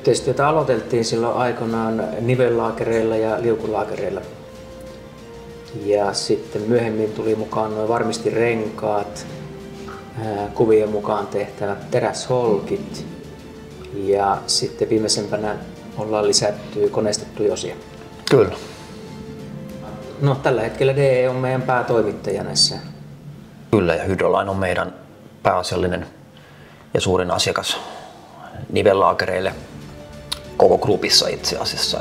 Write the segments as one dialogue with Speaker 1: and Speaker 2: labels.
Speaker 1: yhteistyötä aloiteltiin silloin aikoinaan nivellaakereilla ja liukulaakereilla. Ja sitten myöhemmin tuli mukaan nuo varmistirenkaat, kuvien mukaan tehtävät teräsholkit ja sitten viimeisempänä ollaan lisätty koneistettuja osia.
Speaker 2: Kyllä.
Speaker 1: No, tällä hetkellä DE on meidän päätoimittaja näissä.
Speaker 2: Kyllä, ja Hydroline on meidän pääasiallinen ja suurin asiakas nivellaakereille koko grupissa itse asiassa.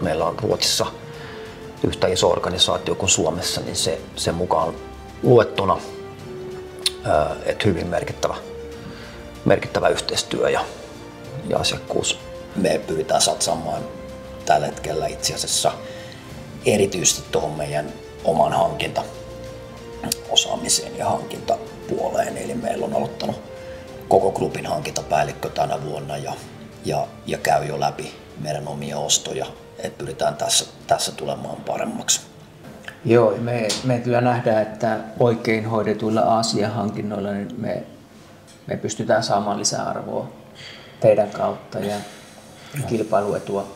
Speaker 2: Meillä on Ruotsissa yhtä iso organisaatio kuin Suomessa, niin se mukaan luettuna, että hyvin merkittävä yhteistyö ja asiakkuus.
Speaker 3: Me pyritään satsaamaan tällä hetkellä itse asiassa erityisesti tuohon meidän oman hankintaosaamiseen ja hankintapuoleen. Eli meillä on aloittanut koko grupin hankintapäällikkö tänä vuonna ja käy jo läpi meidän omia ostoja, että pyritään tässä tulemaan paremmaksi.
Speaker 1: Joo, me kyllä nähdään, että oikein hoidetuilla Aasia-hankinnoilla niin me pystytään saamaan lisäarvoa teidän kautta ja kilpailuetua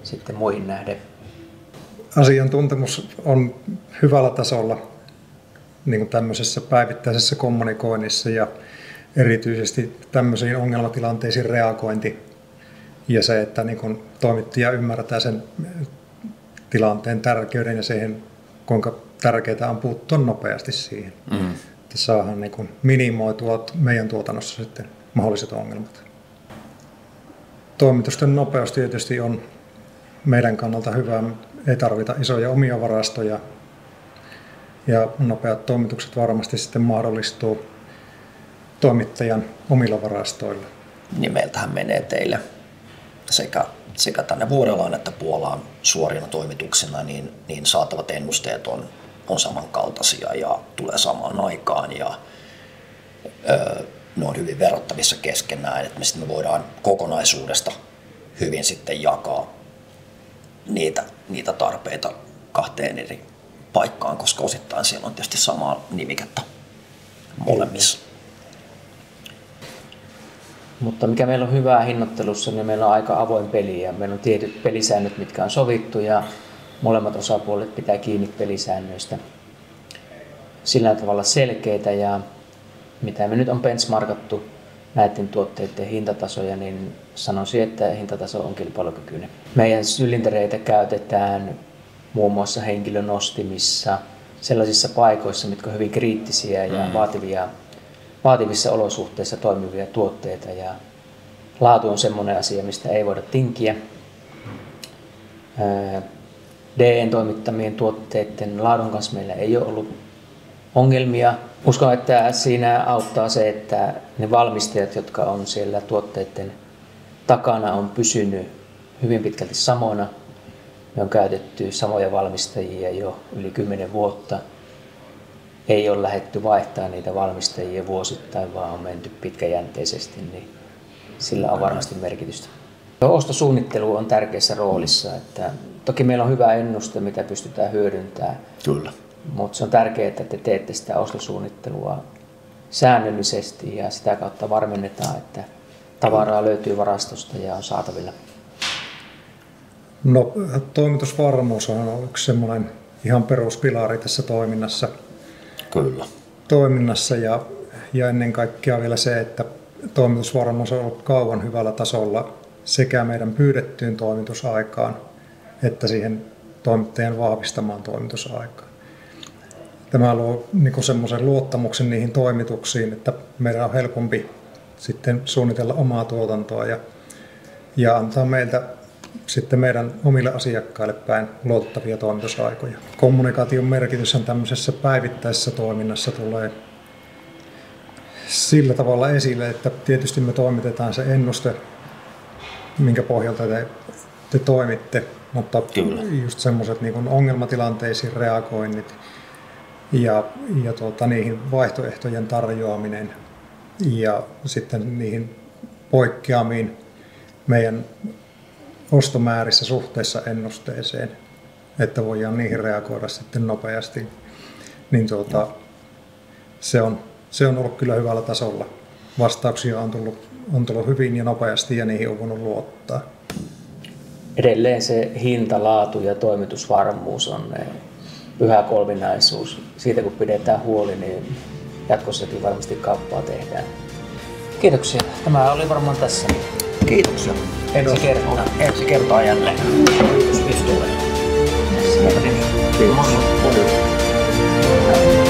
Speaker 1: sitten muihin nähden.
Speaker 4: Asiantuntemus on hyvällä tasolla niin kuin tämmöisessä päivittäisessä kommunikoinnissa ja erityisesti tämmöisiin ongelmatilanteisiin reagointi ja se, että niin kuin toimittaja ymmärtää sen tilanteen tärkeyden ja siihen, kuinka tärkeää on puuttua nopeasti siihen, että saadaan niin kuin minimoitua meidän tuotannossa sitten mahdolliset ongelmat. Toimitusten nopeus tietysti on meidän kannalta hyvä. Ei tarvita isoja omia varastoja ja nopeat toimitukset varmasti sitten mahdollistuu toimittajan omilla varastoilla.
Speaker 3: Niin meiltähän menee teille sekä tänne Vuorelaan että Puolaan suorina toimituksina, niin saatavat ennusteet on samankaltaisia ja tulee samaan aikaan ja ne on hyvin verrattavissa keskenään, että me voidaan kokonaisuudesta hyvin sitten jakaa niitä tarpeita kahteen eri paikkaan, koska osittain siellä on tietysti samaa nimikettä molemmissa.
Speaker 1: Mutta mikä meillä on hyvää hinnoittelussa, niin meillä on aika avoin peli ja meillä on tietyt pelisäännöt, mitkä on sovittu ja molemmat osapuolet pitää kiinni pelisäännöistä sillä tavalla selkeitä ja mitä me nyt on benchmarkattu näiden tuotteiden hintatasoja, niin sanoisin, että hintataso on kilpailukykyinen. Meidän sylintereitä käytetään muun muassa henkilönostimissa, sellaisissa paikoissa, mitkä on hyvin kriittisiä ja vaativissa olosuhteissa toimivia tuotteita. Ja laatu on semmoinen asia, mistä ei voida tinkiä. DEn toimittamien tuotteiden laadun kanssa meillä ei ole ollut ongelmia. Uskon, että siinä auttaa se, että ne valmistajat, jotka on siellä tuotteiden takana, on pysynyt hyvin pitkälti samoina. Me on käytetty samoja valmistajia jo yli 10 vuotta. Ei ole lähdetty vaihtamaan niitä valmistajia vuosittain, vaan on menty pitkäjänteisesti, niin sillä on varmasti merkitystä. Ostosuunnittelu on tärkeässä roolissa. Että toki meillä on hyvä ennuste, mitä pystytään hyödyntämään.
Speaker 3: Kyllä.
Speaker 1: Mutta se on tärkeää, että te teette sitä ostosuunnittelua säännöllisesti ja sitä kautta varmennetaan, että tavaraa löytyy varastosta ja on saatavilla.
Speaker 4: No, toimitusvarmuus on yksi semmoinen ihan peruspilari tässä toiminnassa.
Speaker 3: Kyllä.
Speaker 4: Ja ennen kaikkea vielä se, että toimitusvarmuus on ollut kauan hyvällä tasolla sekä meidän pyydettyyn toimitusaikaan että siihen toimittajan vahvistamaan toimitusaikaan. Tämä luo niin semmoisen luottamuksen niihin toimituksiin, että meidän on helpompi sitten suunnitella omaa tuotantoa ja antaa meiltä sitten meidän omille asiakkaille päin luotettavia toimitusaikoja. Kommunikaation merkityshän tämmöisessä päivittäisessä toiminnassa tulee sillä tavalla esille, että tietysti me toimitetaan se ennuste, minkä pohjalta te toimitte, mutta kyllä, just semmoiset niin kuin ongelmatilanteisiin reagoinnit ja niihin vaihtoehtojen tarjoaminen ja sitten niihin poikkeamiin meidän ostomäärissä suhteessa ennusteeseen, että voidaan niihin reagoida sitten nopeasti, niin se on ollut kyllä hyvällä tasolla vastauksia on tullut hyvin ja nopeasti ja niihin on voinut luottaa.
Speaker 1: Edelleen se hinta, laatu ja toimitusvarmuus on pyhä kolminaisuus. Siitä kun pidetään huoli, niin jatkossakin varmasti kauppaa tehdään. Kiitoksia. Tämä oli varmaan tässä.
Speaker 3: Kiitoksia. Ensi kertaa jälleen. Kiitos.
Speaker 1: Kiitos.